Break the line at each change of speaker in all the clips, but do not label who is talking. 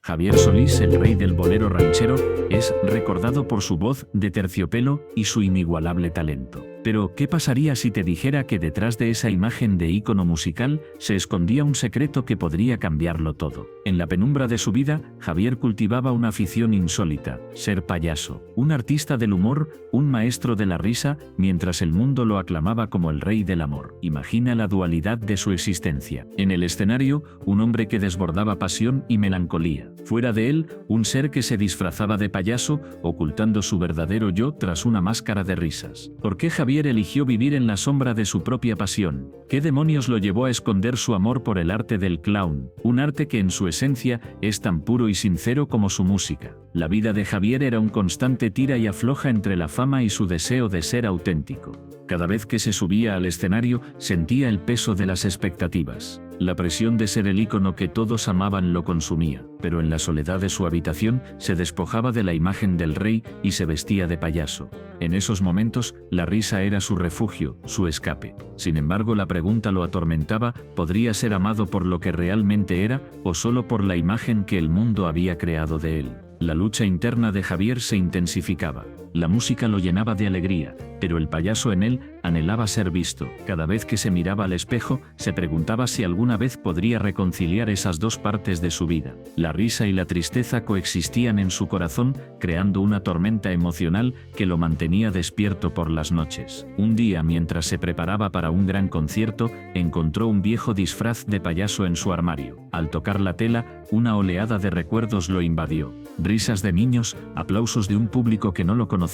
Javier Solís, el rey del bolero ranchero, es recordado por su voz de terciopelo y su inigualable talento. Pero, ¿qué pasaría si te dijera que detrás de esa imagen de ícono musical se escondía un secreto que podría cambiarlo todo? En la penumbra de su vida, Javier cultivaba una afición insólita: ser payaso. Un artista del humor, un maestro de la risa, mientras el mundo lo aclamaba como el rey del amor. Imagina la dualidad de su existencia. En el escenario, un hombre que desbordaba pasión y melancolía. Fuera de él, un ser que se disfrazaba de payaso, ocultando su verdadero yo tras una máscara de risas. ¿Por qué Javier eligió vivir en la sombra de su propia pasión? ¿Qué demonios lo llevó a esconder su amor por el arte del clown? Un arte que en su esencia es tan puro y sincero como su música. La vida de Javier era un constante tira y afloja entre la fama y su deseo de ser auténtico. Cada vez que se subía al escenario, sentía el peso de las expectativas. La presión de ser el ícono que todos amaban lo consumía, pero en la soledad de su habitación se despojaba de la imagen del rey y se vestía de payaso. En esos momentos, la risa era su refugio, su escape. Sin embargo, la pregunta lo atormentaba: ¿podría ser amado por lo que realmente era, o solo por la imagen que el mundo había creado de él? La lucha interna de Javier se intensificaba. La música lo llenaba de alegría, pero el payaso en él anhelaba ser visto. Cada vez que se miraba al espejo, se preguntaba si alguna vez podría reconciliar esas dos partes de su vida. La risa y la tristeza coexistían en su corazón, creando una tormenta emocional que lo mantenía despierto por las noches. Un día, mientras se preparaba para un gran concierto, encontró un viejo disfraz de payaso en su armario. Al tocar la tela, una oleada de recuerdos lo invadió. Risas de niños, aplausos de un público que no lo conocía.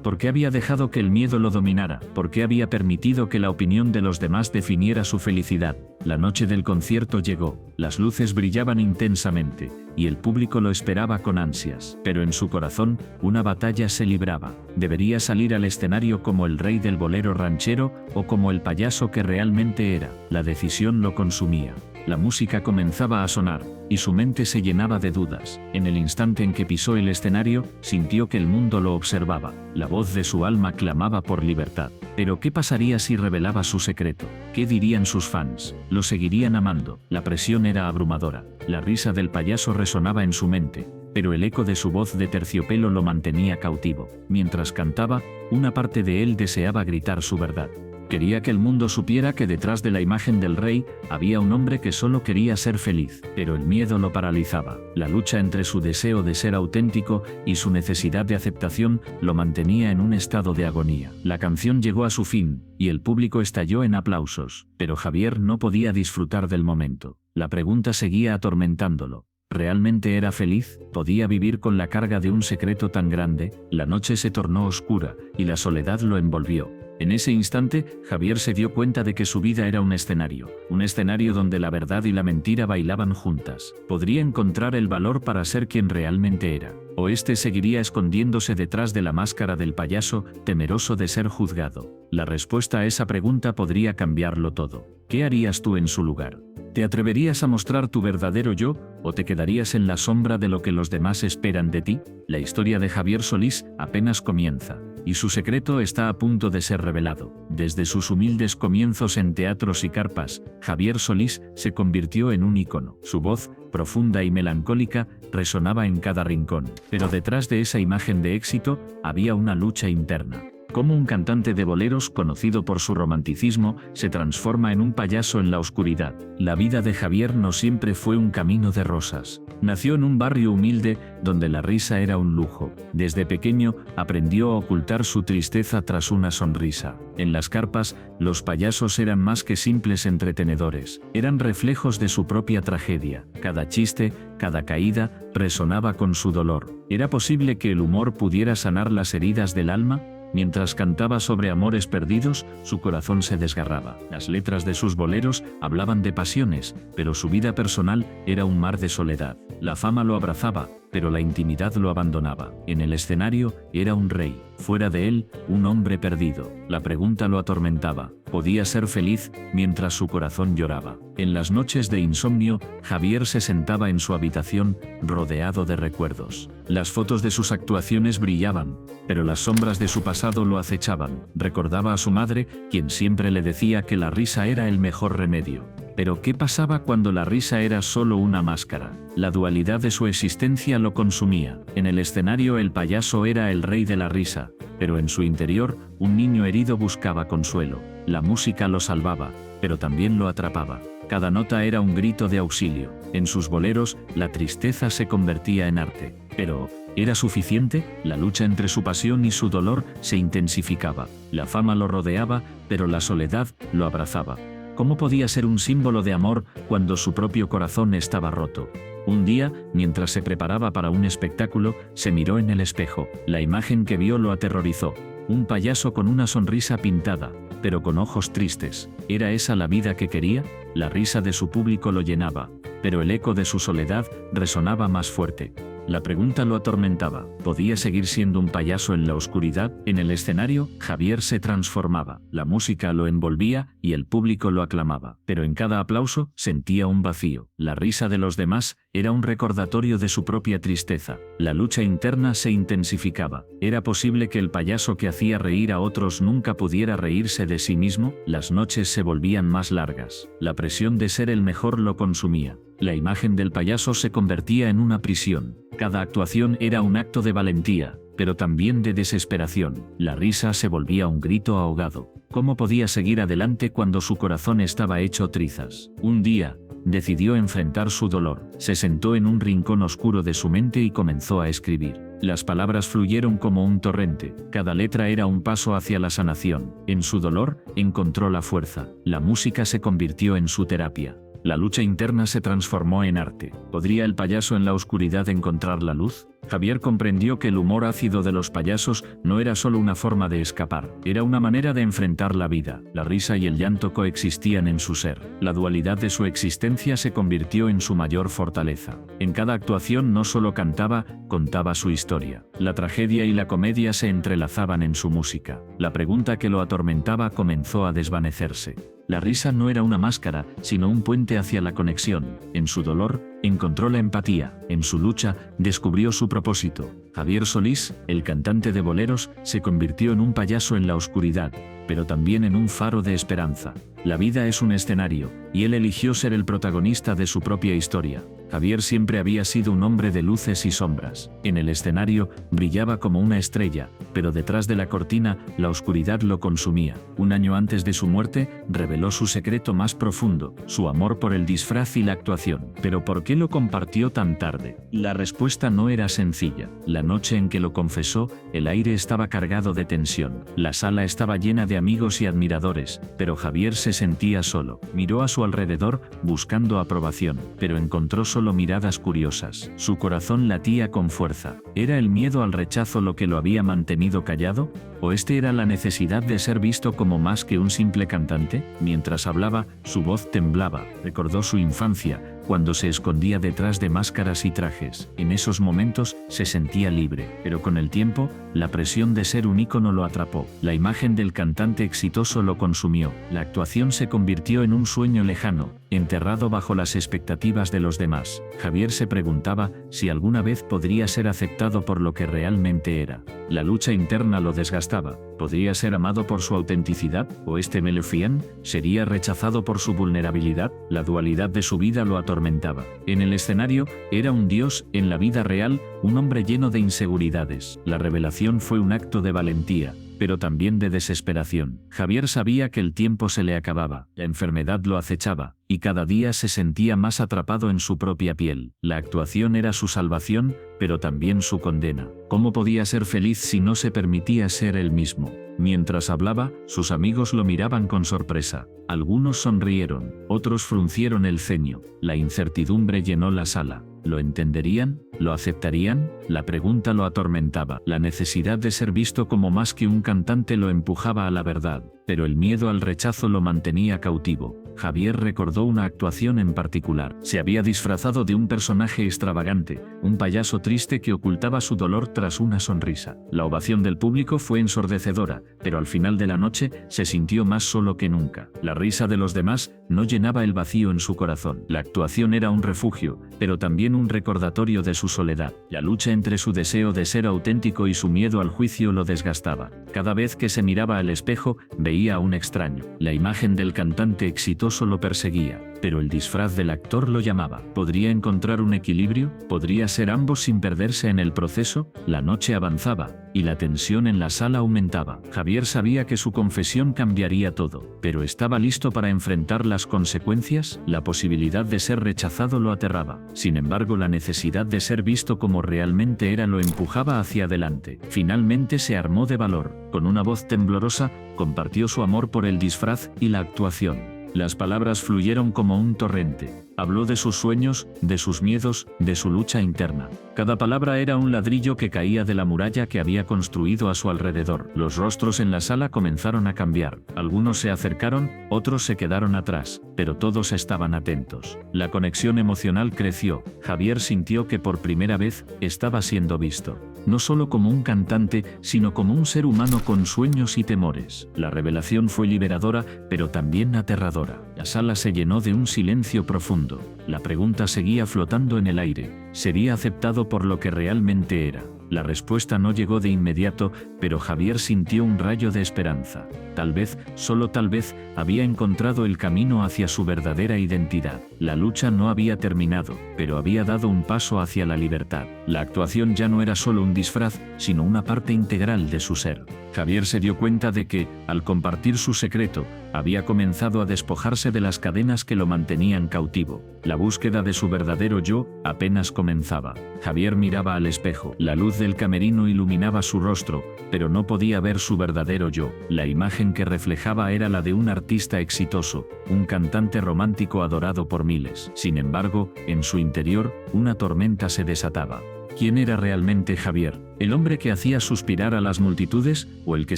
¿Por qué había dejado que el miedo lo dominara? ¿Por qué había permitido que la opinión de los demás definiera su felicidad? La noche del concierto llegó. Las luces brillaban intensamente, y el público lo esperaba con ansias. Pero en su corazón, una batalla se libraba. ¿Debería salir al escenario como el rey del bolero ranchero, o como el payaso que realmente era? La decisión lo consumía. La música comenzaba a sonar, y su mente se llenaba de dudas. En el instante en que pisó el escenario, sintió que el mundo lo observaba. La voz de su alma clamaba por libertad. Pero ¿qué pasaría si revelaba su secreto? ¿Qué dirían sus fans? ¿Lo seguirían amando? La presión era abrumadora. La risa del payaso resonaba en su mente, pero el eco de su voz de terciopelo lo mantenía cautivo. Mientras cantaba, una parte de él deseaba gritar su verdad. Quería que el mundo supiera que detrás de la imagen del rey había un hombre que solo quería ser feliz, pero el miedo lo paralizaba. La lucha entre su deseo de ser auténtico y su necesidad de aceptación lo mantenía en un estado de agonía. La canción llegó a su fin, y el público estalló en aplausos, pero Javier no podía disfrutar del momento. La pregunta seguía atormentándolo. ¿Realmente era feliz? ¿Podía vivir con la carga de un secreto tan grande? La noche se tornó oscura, y la soledad lo envolvió. En ese instante, Javier se dio cuenta de que su vida era un escenario donde la verdad y la mentira bailaban juntas. ¿Podría encontrar el valor para ser quien realmente era? ¿O este seguiría escondiéndose detrás de la máscara del payaso, temeroso de ser juzgado? La respuesta a esa pregunta podría cambiarlo todo. ¿Qué harías tú en su lugar? ¿Te atreverías a mostrar tu verdadero yo, o te quedarías en la sombra de lo que los demás esperan de ti? La historia de Javier Solís apenas comienza, y su secreto está a punto de ser revelado. Desde sus humildes comienzos en teatros y carpas, Javier Solís se convirtió en un ícono. Su voz, profunda y melancólica, resonaba en cada rincón. Pero detrás de esa imagen de éxito, había una lucha interna. Cómo un cantante de boleros conocido por su romanticismo se transforma en un payaso en la oscuridad. La vida de Javier no siempre fue un camino de rosas. Nació en un barrio humilde donde la risa era un lujo. Desde pequeño aprendió a ocultar su tristeza tras una sonrisa. En las carpas, los payasos eran más que simples entretenedores. Eran reflejos de su propia tragedia. Cada chiste, cada caída, resonaba con su dolor. ¿Era posible que el humor pudiera sanar las heridas del alma? Mientras cantaba sobre amores perdidos, su corazón se desgarraba. Las letras de sus boleros hablaban de pasiones, pero su vida personal era un mar de soledad. La fama lo abrazaba, pero la intimidad lo abandonaba. En el escenario, era un rey. Fuera de él, un hombre perdido. La pregunta lo atormentaba. ¿Podía ser feliz mientras su corazón lloraba? En las noches de insomnio, Javier se sentaba en su habitación, rodeado de recuerdos. Las fotos de sus actuaciones brillaban, pero las sombras de su pasado lo acechaban. Recordaba a su madre, quien siempre le decía que la risa era el mejor remedio. Pero ¿qué pasaba cuando la risa era solo una máscara? La dualidad de su existencia lo consumía. En el escenario el payaso era el rey de la risa, pero en su interior, un niño herido buscaba consuelo. La música lo salvaba, pero también lo atrapaba. Cada nota era un grito de auxilio. En sus boleros, la tristeza se convertía en arte. Pero, ¿era suficiente? La lucha entre su pasión y su dolor se intensificaba. La fama lo rodeaba, pero la soledad lo abrazaba. ¿Cómo podía ser un símbolo de amor cuando su propio corazón estaba roto? Un día, mientras se preparaba para un espectáculo, se miró en el espejo. La imagen que vio lo aterrorizó. Un payaso con una sonrisa pintada, pero con ojos tristes. ¿Era esa la vida que quería? La risa de su público lo llenaba, pero el eco de su soledad resonaba más fuerte. La pregunta lo atormentaba. ¿Podía seguir siendo un payaso en la oscuridad? En el escenario, Javier se transformaba. La música lo envolvía y el público lo aclamaba. Pero en cada aplauso sentía un vacío. La risa de los demás era un recordatorio de su propia tristeza. La lucha interna se intensificaba. ¿Era posible que el payaso que hacía reír a otros nunca pudiera reírse de sí mismo? Las noches se volvían más largas. La presión de ser el mejor lo consumía. La imagen del payaso se convertía en una prisión. Cada actuación era un acto de valentía, pero también de desesperación. La risa se volvía un grito ahogado. ¿Cómo podía seguir adelante cuando su corazón estaba hecho trizas? Un día, decidió enfrentar su dolor. Se sentó en un rincón oscuro de su mente y comenzó a escribir. Las palabras fluyeron como un torrente. Cada letra era un paso hacia la sanación. En su dolor, encontró la fuerza. La música se convirtió en su terapia. La lucha interna se transformó en arte. ¿Podría el payaso en la oscuridad encontrar la luz? Javier comprendió que el humor ácido de los payasos no era solo una forma de escapar, era una manera de enfrentar la vida. La risa y el llanto coexistían en su ser. La dualidad de su existencia se convirtió en su mayor fortaleza. En cada actuación no solo cantaba, contaba su historia. La tragedia y la comedia se entrelazaban en su música. La pregunta que lo atormentaba comenzó a desvanecerse. La risa no era una máscara, sino un puente hacia la conexión. En su dolor, encontró la empatía. En su lucha, descubrió su propósito. Javier Solís, el cantante de boleros, se convirtió en un payaso en la oscuridad, pero también en un faro de esperanza. La vida es un escenario, y él eligió ser el protagonista de su propia historia. Javier siempre había sido un hombre de luces y sombras. En el escenario, brillaba como una estrella, pero detrás de la cortina, la oscuridad lo consumía. Un año antes de su muerte, reveló su secreto más profundo, su amor por el disfraz y la actuación. ¿Pero por qué lo compartió tan tarde? La respuesta no era sencilla. La noche en que lo confesó, el aire estaba cargado de tensión. La sala estaba llena de amigos y admiradores, pero Javier se sentía solo. Miró a su alrededor, buscando aprobación, pero encontró solo miradas curiosas. Su corazón latía con fuerza. ¿Era el miedo al rechazo lo que lo había mantenido callado? ¿O este era la necesidad de ser visto como más que un simple cantante? Mientras hablaba, su voz temblaba. Recordó su infancia, cuando se escondía detrás de máscaras y trajes. En esos momentos se sentía libre, pero con el tiempo, la presión de ser un ícono lo atrapó. La imagen del cantante exitoso lo consumió. La actuación se convirtió en un sueño lejano, enterrado bajo las expectativas de los demás. Javier se preguntaba si alguna vez podría ser aceptado por lo que realmente era. La lucha interna lo desgastaba. ¿Podría ser amado por su autenticidad? ¿O este Melefian sería rechazado por su vulnerabilidad? La dualidad de su vida lo atormentaba. En el escenario, era un dios, en la vida real, un hombre lleno de inseguridades. La revelación fue un acto de valentía, pero también de desesperación. Javier sabía que el tiempo se le acababa, la enfermedad lo acechaba, y cada día se sentía más atrapado en su propia piel. La actuación era su salvación, pero también su condena. ¿Cómo podía ser feliz si no se permitía ser él mismo? Mientras hablaba, sus amigos lo miraban con sorpresa. Algunos sonrieron, otros fruncieron el ceño. La incertidumbre llenó la sala. ¿Lo entenderían? ¿Lo aceptarían? La pregunta lo atormentaba. La necesidad de ser visto como más que un cantante lo empujaba a la verdad, pero el miedo al rechazo lo mantenía cautivo. Javier recordó una actuación en particular. Se había disfrazado de un personaje extravagante, un payaso triste que ocultaba su dolor tras una sonrisa. La ovación del público fue ensordecedora, pero al final de la noche se sintió más solo que nunca. La risa de los demás no llenaba el vacío en su corazón. La actuación era un refugio, pero también un recordatorio de su soledad. La lucha entre su deseo de ser auténtico y su miedo al juicio lo desgastaba. Cada vez que se miraba al espejo, veía a un extraño. La imagen del cantante exitoso acoso lo perseguía, pero el disfraz del actor lo llamaba. ¿Podría encontrar un equilibrio? ¿Podría ser ambos sin perderse en el proceso? La noche avanzaba, y la tensión en la sala aumentaba. Javier sabía que su confesión cambiaría todo, pero ¿estaba listo para enfrentar las consecuencias? La posibilidad de ser rechazado lo aterraba. Sin embargo, la necesidad de ser visto como realmente era lo empujaba hacia adelante. Finalmente se armó de valor. Con una voz temblorosa, compartió su amor por el disfraz y la actuación. Las palabras fluyeron como un torrente. Habló de sus sueños, de sus miedos, de su lucha interna. Cada palabra era un ladrillo que caía de la muralla que había construido a su alrededor. Los rostros en la sala comenzaron a cambiar. Algunos se acercaron, otros se quedaron atrás, pero todos estaban atentos. La conexión emocional creció. Javier sintió que por primera vez estaba siendo visto. No solo como un cantante, sino como un ser humano con sueños y temores. La revelación fue liberadora, pero también aterradora. La sala se llenó de un silencio profundo. La pregunta seguía flotando en el aire. ¿Sería aceptado por lo que realmente era? La respuesta no llegó de inmediato, pero Javier sintió un rayo de esperanza. Tal vez, solo tal vez, había encontrado el camino hacia su verdadera identidad. La lucha no había terminado, pero había dado un paso hacia la libertad. La actuación ya no era solo un disfraz, sino una parte integral de su ser. Javier se dio cuenta de que, al compartir su secreto, había comenzado a despojarse de las cadenas que lo mantenían cautivo. La búsqueda de su verdadero yo apenas comenzaba. Javier miraba al espejo. La luz del camerino iluminaba su rostro, pero no podía ver su verdadero yo. La imagen que reflejaba era la de un artista exitoso, un cantante romántico adorado por miles. Sin embargo, en su interior, una tormenta se desataba. ¿Quién era realmente Javier? ¿El hombre que hacía suspirar a las multitudes o el que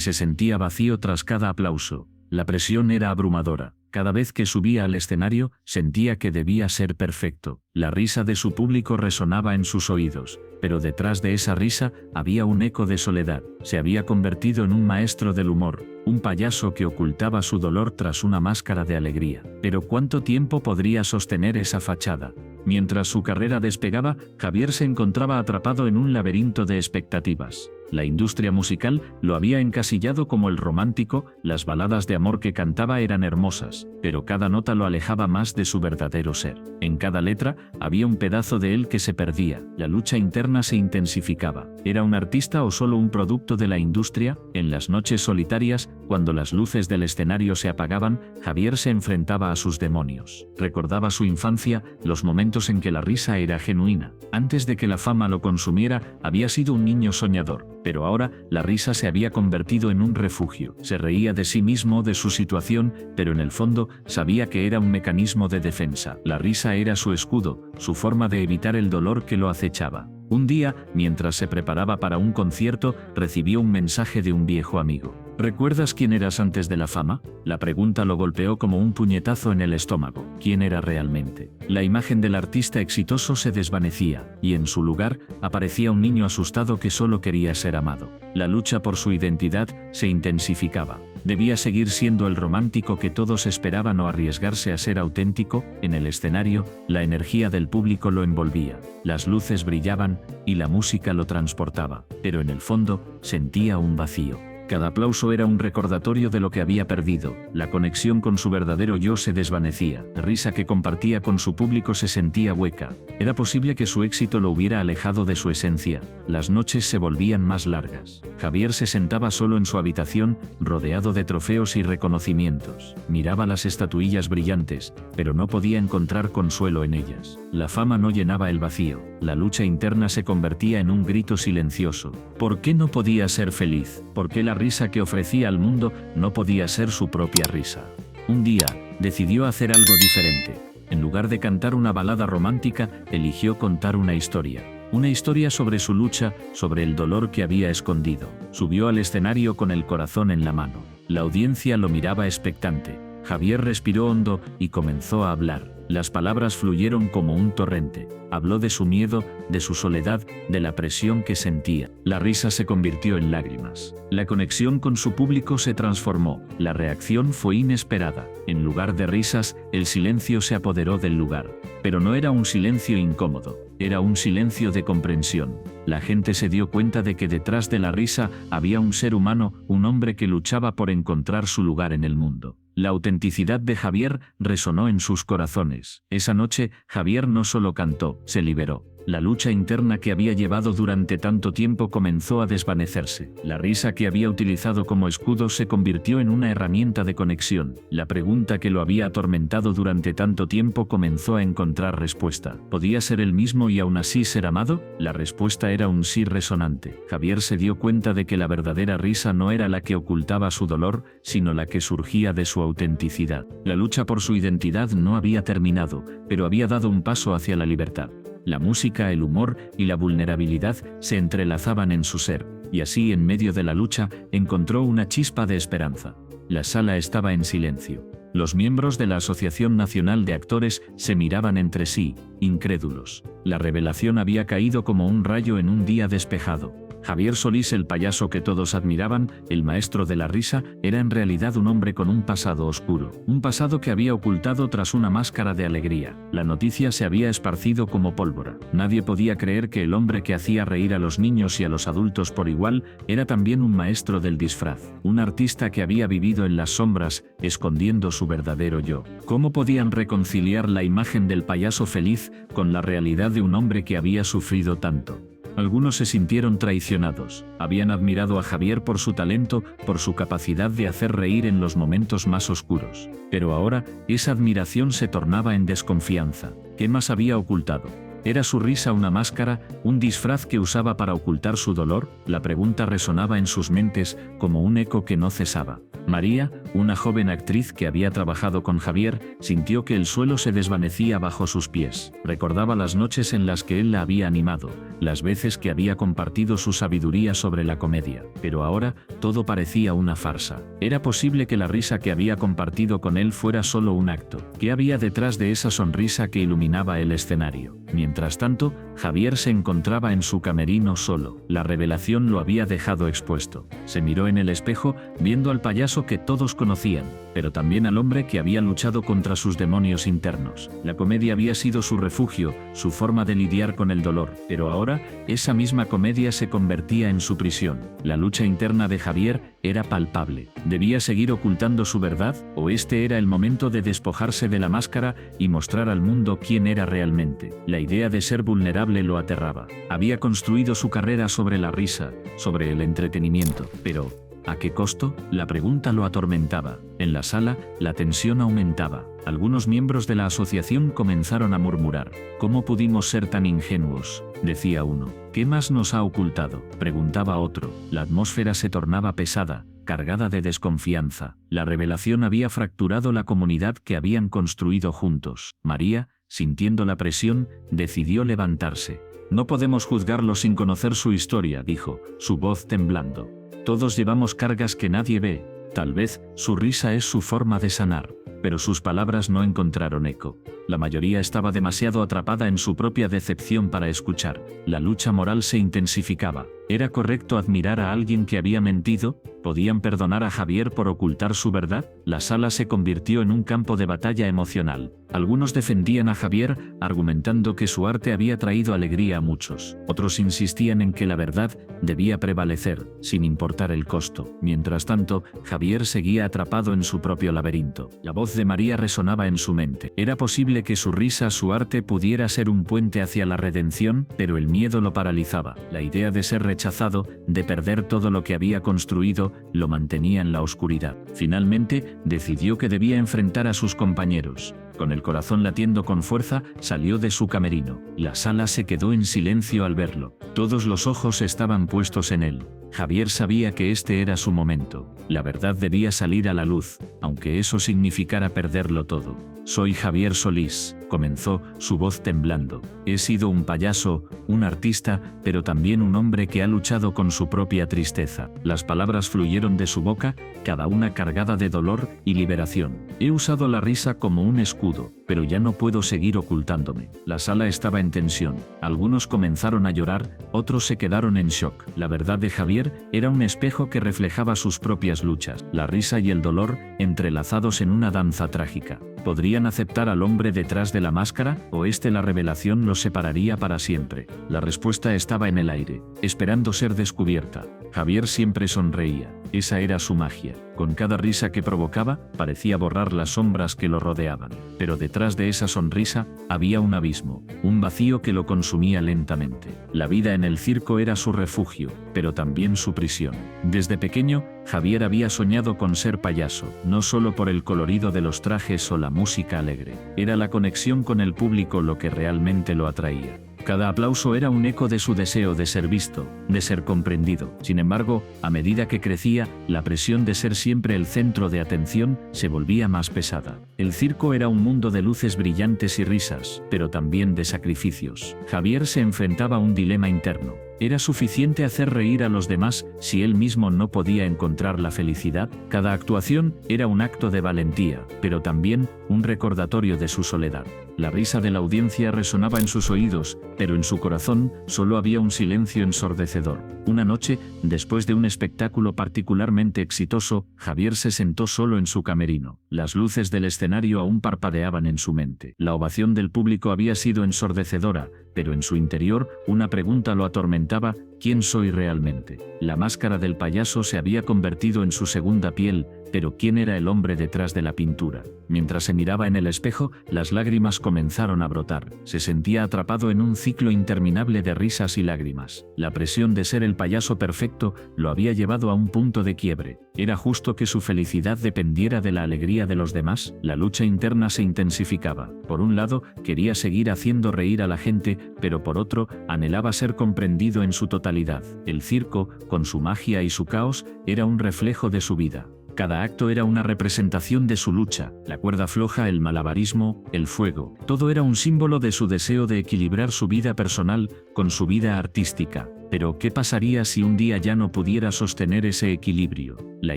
se sentía vacío tras cada aplauso? La presión era abrumadora. Cada vez que subía al escenario, sentía que debía ser perfecto. La risa de su público resonaba en sus oídos, pero detrás de esa risa había un eco de soledad. Se había convertido en un maestro del humor, un payaso que ocultaba su dolor tras una máscara de alegría. Pero ¿cuánto tiempo podría sostener esa fachada? Mientras su carrera despegaba, Javier se encontraba atrapado en un laberinto de expectativas. La industria musical lo había encasillado como el romántico, las baladas de amor que cantaba eran hermosas, pero cada nota lo alejaba más de su verdadero ser. En cada letra había un pedazo de él que se perdía, la lucha interna se intensificaba. ¿Era un artista o solo un producto de la industria? En las noches solitarias, cuando las luces del escenario se apagaban, Javier se enfrentaba a sus demonios. Recordaba su infancia, los momentos en que la risa era genuina. Antes de que la fama lo consumiera, había sido un niño soñador. Pero ahora, la risa se había convertido en un refugio. Se reía de sí mismo, de su situación, pero en el fondo, sabía que era un mecanismo de defensa. La risa era su escudo, su forma de evitar el dolor que lo acechaba. Un día, mientras se preparaba para un concierto, recibió un mensaje de un viejo amigo. ¿Recuerdas quién eras antes de la fama? La pregunta lo golpeó como un puñetazo en el estómago. ¿Quién era realmente? La imagen del artista exitoso se desvanecía, y en su lugar, aparecía un niño asustado que solo quería ser amado. La lucha por su identidad se intensificaba. Debía seguir siendo el romántico que todos esperaban o arriesgarse a ser auténtico. En el escenario, la energía del público lo envolvía. Las luces brillaban y la música lo transportaba, pero en el fondo sentía un vacío. Cada aplauso era un recordatorio de lo que había perdido. La conexión con su verdadero yo se desvanecía. La risa que compartía con su público se sentía hueca. Era posible que su éxito lo hubiera alejado de su esencia. Las noches se volvían más largas. Javier se sentaba solo en su habitación, rodeado de trofeos y reconocimientos. Miraba las estatuillas brillantes, pero no podía encontrar consuelo en ellas. La fama no llenaba el vacío. La lucha interna se convertía en un grito silencioso. ¿Por qué no podía ser feliz? ¿Por qué la risa que ofrecía al mundo no podía ser su propia risa? Un día, decidió hacer algo diferente. En lugar de cantar una balada romántica, eligió contar una historia. Una historia sobre su lucha, sobre el dolor que había escondido. Subió al escenario con el corazón en la mano. La audiencia lo miraba expectante. Javier respiró hondo y comenzó a hablar. Las palabras fluyeron como un torrente. Habló de su miedo, de su soledad, de la presión que sentía. La risa se convirtió en lágrimas. La conexión con su público se transformó. La reacción fue inesperada. En lugar de risas, el silencio se apoderó del lugar. Pero no era un silencio incómodo. Era un silencio de comprensión. La gente se dio cuenta de que detrás de la risa había un ser humano, un hombre que luchaba por encontrar su lugar en el mundo. La autenticidad de Javier resonó en sus corazones. Esa noche, Javier no solo cantó, se liberó. La lucha interna que había llevado durante tanto tiempo comenzó a desvanecerse. La risa que había utilizado como escudo se convirtió en una herramienta de conexión. La pregunta que lo había atormentado durante tanto tiempo comenzó a encontrar respuesta. ¿Podía ser él mismo y aún así ser amado? La respuesta era un sí resonante. Javier se dio cuenta de que la verdadera risa no era la que ocultaba su dolor, sino la que surgía de su autenticidad. La lucha por su identidad no había terminado, pero había dado un paso hacia la libertad. La música, el humor y la vulnerabilidad se entrelazaban en su ser, y así en medio de la lucha encontró una chispa de esperanza. La sala estaba en silencio. Los miembros de la Asociación Nacional de Actores se miraban entre sí, incrédulos. La revelación había caído como un rayo en un día despejado. Javier Solís, el payaso que todos admiraban, el maestro de la risa, era en realidad un hombre con un pasado oscuro. Un pasado que había ocultado tras una máscara de alegría. La noticia se había esparcido como pólvora. Nadie podía creer que el hombre que hacía reír a los niños y a los adultos por igual era también un maestro del disfraz. Un artista que había vivido en las sombras, escondiendo su verdadero yo. ¿Cómo podían reconciliar la imagen del payaso feliz con la realidad de un hombre que había sufrido tanto? Algunos se sintieron traicionados. Habían admirado a Javier por su talento, por su capacidad de hacer reír en los momentos más oscuros. Pero ahora, esa admiración se tornaba en desconfianza. ¿Qué más había ocultado? ¿Era su risa una máscara, un disfraz que usaba para ocultar su dolor? La pregunta resonaba en sus mentes como un eco que no cesaba. María, una joven actriz que había trabajado con Javier, sintió que el suelo se desvanecía bajo sus pies. Recordaba las noches en las que él la había animado, las veces que había compartido su sabiduría sobre la comedia. Pero ahora, todo parecía una farsa. ¿Era posible que la risa que había compartido con él fuera solo un acto? ¿Qué había detrás de esa sonrisa que iluminaba el escenario? Mientras tanto, Javier se encontraba en su camerino solo. La revelación lo había dejado expuesto. Se miró en el espejo, viendo al payaso que todos conocían, pero también al hombre que había luchado contra sus demonios internos. La comedia había sido su refugio, su forma de lidiar con el dolor, pero ahora, esa misma comedia se convertía en su prisión. La lucha interna de Javier era palpable. ¿Debía seguir ocultando su verdad, o este era el momento de despojarse de la máscara y mostrar al mundo quién era realmente? La idea de ser vulnerable lo aterraba. Había construido su carrera sobre la risa, sobre el entretenimiento, pero ¿a qué costo? La pregunta lo atormentaba. En la sala, la tensión aumentaba. Algunos miembros de la asociación comenzaron a murmurar. ¿Cómo pudimos ser tan ingenuos?, decía uno. ¿Qué más nos ha ocultado?, preguntaba otro. La atmósfera se tornaba pesada, cargada de desconfianza. La revelación había fracturado la comunidad que habían construido juntos. María, sintiendo la presión, decidió levantarse. No podemos juzgarlo sin conocer su historia, dijo, su voz temblando. Todos llevamos cargas que nadie ve. Tal vez su risa es su forma de sanar. Pero sus palabras no encontraron eco. La mayoría estaba demasiado atrapada en su propia decepción para escuchar. La lucha moral se intensificaba. ¿Era correcto admirar a alguien que había mentido? ¿Podían perdonar a Javier por ocultar su verdad? La sala se convirtió en un campo de batalla emocional. Algunos defendían a Javier, argumentando que su arte había traído alegría a muchos. Otros insistían en que la verdad debía prevalecer, sin importar el costo. Mientras tanto, Javier seguía atrapado en su propio laberinto. La voz de María resonaba en su mente. Era posible que su risa, su arte, pudiera ser un puente hacia la redención, pero el miedo lo paralizaba. La idea de ser rechazado, de perder todo lo que había construido, lo mantenía en la oscuridad. Finalmente, decidió que debía enfrentar a sus compañeros. Con el corazón latiendo con fuerza, salió de su camerino. La sala se quedó en silencio al verlo. Todos los ojos estaban puestos en él. Javier sabía que este era su momento. La verdad debía salir a la luz, aunque eso significara perderlo todo. Soy Javier Solís, comenzó, su voz temblando. He sido un payaso, un artista, pero también un hombre que ha luchado con su propia tristeza. Las palabras fluyeron de su boca, cada una cargada de dolor y liberación. He usado la risa como un escudo, pero ya no puedo seguir ocultándome. La sala estaba en tensión. Algunos comenzaron a llorar, otros se quedaron en shock. La verdad de Javier era un espejo que reflejaba sus propias luchas, la risa y el dolor, entrelazados en una danza trágica. ¿Podrían aceptar al hombre detrás de la máscara, o la revelación los separaría para siempre? La respuesta estaba en el aire, esperando ser descubierta. Javier siempre sonreía. Esa era su magia. Con cada risa que provocaba, parecía borrar las sombras que lo rodeaban. Pero detrás de esa sonrisa, había un abismo, un vacío que lo consumía lentamente. La vida en el circo era su refugio, pero también su prisión. Desde pequeño, Javier había soñado con ser payaso, no solo por el colorido de los trajes o la música alegre. Era la conexión con el público lo que realmente lo atraía. Cada aplauso era un eco de su deseo de ser visto, de ser comprendido. Sin embargo, a medida que crecía, la presión de ser siempre el centro de atención se volvía más pesada. El circo era un mundo de luces brillantes y risas, pero también de sacrificios. Javier se enfrentaba a un dilema interno. ¿Era suficiente hacer reír a los demás si él mismo no podía encontrar la felicidad? Cada actuación era un acto de valentía, pero también un recordatorio de su soledad. La risa de la audiencia resonaba en sus oídos, pero en su corazón solo había un silencio ensordecedor. Una noche, después de un espectáculo particularmente exitoso, Javier se sentó solo en su camerino. Las luces del escenario aún parpadeaban en su mente. La ovación del público había sido ensordecedora, pero en su interior una pregunta lo atormentaba: ¿quién soy realmente? La máscara del payaso se había convertido en su segunda piel, pero ¿quién era el hombre detrás de la pintura? Mientras se miraba en el espejo, las lágrimas comenzaron a brotar. Se sentía atrapado en un ciclo interminable de risas y lágrimas. La presión de ser el payaso perfecto lo había llevado a un punto de quiebre. ¿Era justo que su felicidad dependiera de la alegría de los demás? La lucha interna se intensificaba. Por un lado, quería seguir haciendo reír a la gente, pero por otro, anhelaba ser comprendido en su totalidad. El circo, con su magia y su caos, era un reflejo de su vida. Cada acto era una representación de su lucha, la cuerda floja, el malabarismo, el fuego. Todo era un símbolo de su deseo de equilibrar su vida personal con su vida artística. Pero, ¿qué pasaría si un día ya no pudiera sostener ese equilibrio? La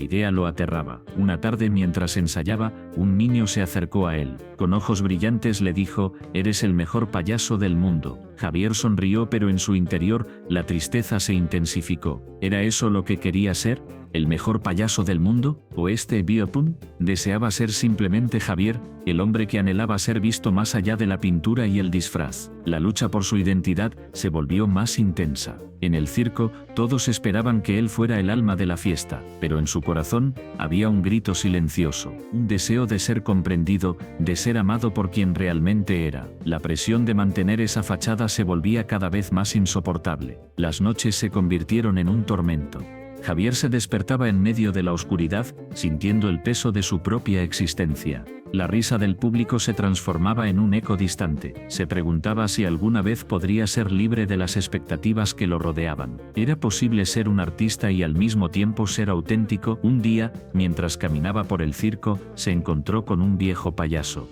idea lo aterraba. Una tarde, mientras ensayaba, un niño se acercó a él. Con ojos brillantes le dijo: «Eres el mejor payaso del mundo». Javier sonrió, pero en su interior la tristeza se intensificó. ¿Era eso lo que quería ser? ¿El mejor payaso del mundo? ¿O este biopun? ¿Deseaba ser simplemente Javier, el hombre que anhelaba ser visto más allá de la pintura y el disfraz? La lucha por su identidad se volvió más intensa. En el circo, todos esperaban que él fuera el alma de la fiesta, pero en su corazón había un grito silencioso, un deseo de ser comprendido, de ser amado por quien realmente era. La presión de mantener esa fachada se volvía cada vez más insoportable. Las noches se convirtieron en un tormento. Javier se despertaba en medio de la oscuridad, sintiendo el peso de su propia existencia. La risa del público se transformaba en un eco distante. Se preguntaba si alguna vez podría ser libre de las expectativas que lo rodeaban. ¿Era posible ser un artista y al mismo tiempo ser auténtico? Un día, mientras caminaba por el circo, se encontró con un viejo payaso.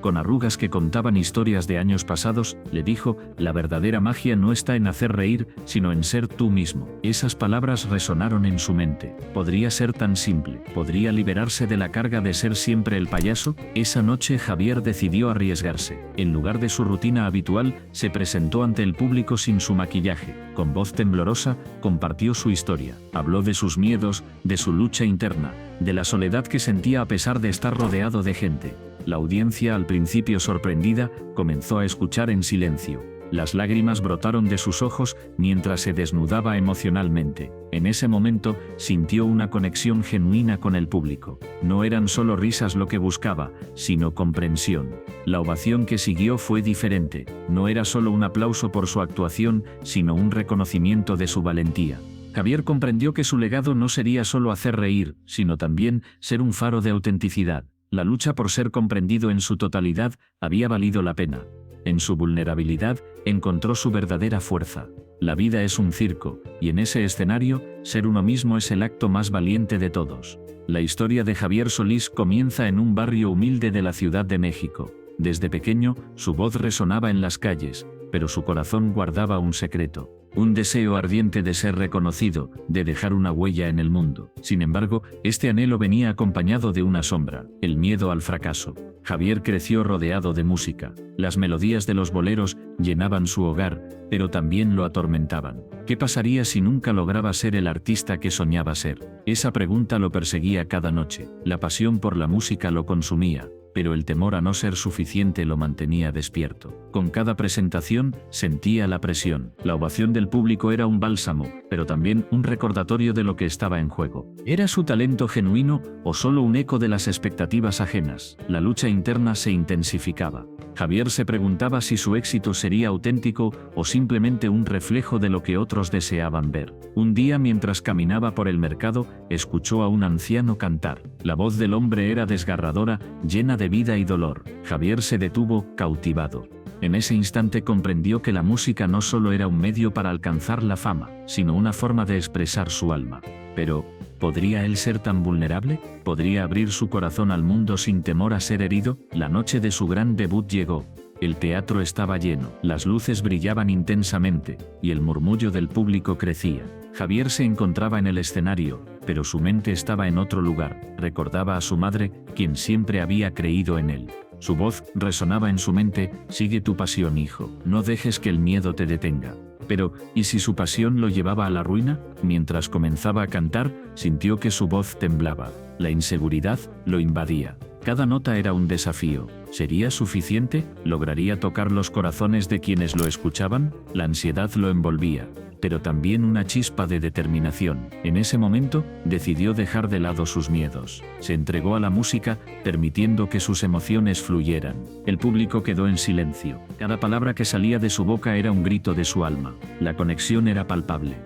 Con arrugas que contaban historias de años pasados, le dijo: «La verdadera magia no está en hacer reír, sino en ser tú mismo». Esas palabras resonaron en su mente. ¿Podría ser tan simple? ¿Podría liberarse de la carga de ser siempre el payaso? Esa noche Javier decidió arriesgarse. En lugar de su rutina habitual, se presentó ante el público sin su maquillaje. Con voz temblorosa, compartió su historia. Habló de sus miedos, de su lucha interna, de la soledad que sentía a pesar de estar rodeado de gente. La audiencia, al principio sorprendida, comenzó a escuchar en silencio. Las lágrimas brotaron de sus ojos mientras se desnudaba emocionalmente. En ese momento, sintió una conexión genuina con el público. No eran solo risas lo que buscaba, sino comprensión. La ovación que siguió fue diferente. No era solo un aplauso por su actuación, sino un reconocimiento de su valentía. Javier comprendió que su legado no sería solo hacer reír, sino también ser un faro de autenticidad. La lucha por ser comprendido en su totalidad había valido la pena. En su vulnerabilidad, encontró su verdadera fuerza. La vida es un circo, y en ese escenario, ser uno mismo es el acto más valiente de todos. La historia de Javier Solís comienza en un barrio humilde de la Ciudad de México. Desde pequeño, su voz resonaba en las calles, pero su corazón guardaba un secreto. Un deseo ardiente de ser reconocido, de dejar una huella en el mundo. Sin embargo, este anhelo venía acompañado de una sombra: el miedo al fracaso. Javier creció rodeado de música. Las melodías de los boleros llenaban su hogar, pero también lo atormentaban. ¿Qué pasaría si nunca lograba ser el artista que soñaba ser? Esa pregunta lo perseguía cada noche. La pasión por la música lo consumía. pero el temor a no ser suficiente lo mantenía despierto. Con cada presentación, sentía la presión. La ovación del público era un bálsamo, pero también un recordatorio de lo que estaba en juego. ¿Era su talento genuino o solo un eco de las expectativas ajenas? La lucha interna se intensificaba. Javier se preguntaba si su éxito sería auténtico o simplemente un reflejo de lo que otros deseaban ver. Un día, mientras caminaba por el mercado, escuchó a un anciano cantar. La voz del hombre era desgarradora, llena de vida y dolor. Javier se detuvo, cautivado. En ese instante comprendió que la música no solo era un medio para alcanzar la fama, sino una forma de expresar su alma. Pero, ¿podría él ser tan vulnerable? ¿Podría abrir su corazón al mundo sin temor a ser herido? La noche de su gran debut llegó. El teatro estaba lleno, las luces brillaban intensamente, y el murmullo del público crecía. Javier se encontraba en el escenario, pero su mente estaba en otro lugar. Recordaba a su madre, quien siempre había creído en él. Su voz resonaba en su mente: sigue tu pasión, hijo, no dejes que el miedo te detenga. Pero, ¿y si su pasión lo llevaba a la ruina? Mientras comenzaba a cantar, sintió que su voz temblaba. La inseguridad lo invadía. Cada nota era un desafío. ¿Sería suficiente? ¿Lograría tocar los corazones de quienes lo escuchaban? La ansiedad lo envolvía, pero también una chispa de determinación. En ese momento, decidió dejar de lado sus miedos. Se entregó a la música, permitiendo que sus emociones fluyeran. El público quedó en silencio. Cada palabra que salía de su boca era un grito de su alma. La conexión era palpable.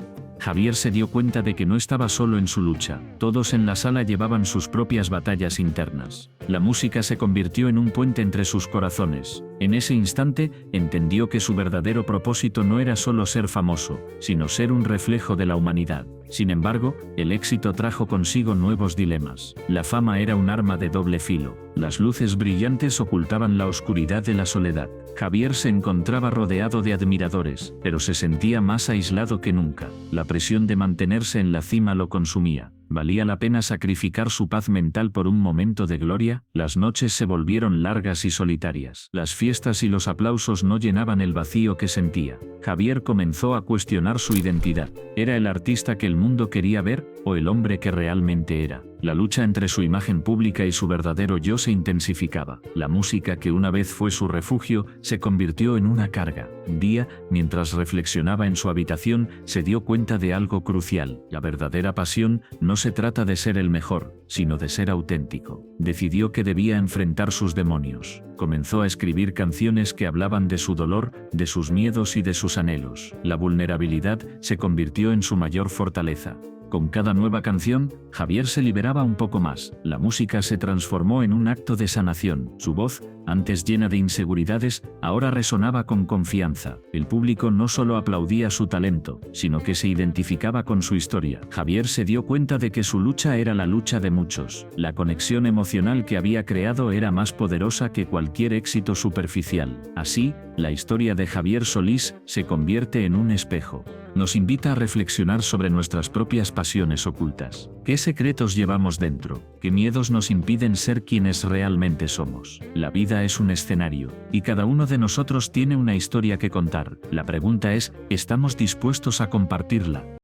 Javier se dio cuenta de que no estaba solo en su lucha. Todos en la sala llevaban sus propias batallas internas. La música se convirtió en un puente entre sus corazones. En ese instante, entendió que su verdadero propósito no era solo ser famoso, sino ser un reflejo de la humanidad. Sin embargo, el éxito trajo consigo nuevos dilemas. La fama era un arma de doble filo. Las luces brillantes ocultaban la oscuridad de la soledad. Javier se encontraba rodeado de admiradores, pero se sentía más aislado que nunca. La presión de mantenerse en la cima lo consumía. ¿Valía la pena sacrificar su paz mental por un momento de gloria? Las noches se volvieron largas y solitarias. Las fiestas y los aplausos no llenaban el vacío que sentía. Javier comenzó a cuestionar su identidad. ¿Era el artista que el mundo quería ver o el hombre que realmente era? La lucha entre su imagen pública y su verdadero yo se intensificaba. La música, que una vez fue su refugio, se convirtió en una carga. Un día, mientras reflexionaba en su habitación, se dio cuenta de algo crucial. La verdadera pasión no se trata de ser el mejor, sino de ser auténtico. Decidió que debía enfrentar sus demonios. Comenzó a escribir canciones que hablaban de su dolor, de sus miedos y de sus anhelos. La vulnerabilidad se convirtió en su mayor fortaleza. Con cada nueva canción, Javier se liberaba un poco más. La música se transformó en un acto de sanación. Su voz, antes llena de inseguridades, ahora resonaba con confianza. El público no solo aplaudía su talento, sino que se identificaba con su historia. Javier se dio cuenta de que su lucha era la lucha de muchos. La conexión emocional que había creado era más poderosa que cualquier éxito superficial. Así, la historia de Javier Solís se convierte en un espejo. Nos invita a reflexionar sobre nuestras propias pasiones ocultas. ¿Qué secretos llevamos dentro? ¿Qué miedos nos impiden ser quienes realmente somos? La vida es un escenario, y cada uno de nosotros tiene una historia que contar. La pregunta es, ¿estamos dispuestos a compartirla?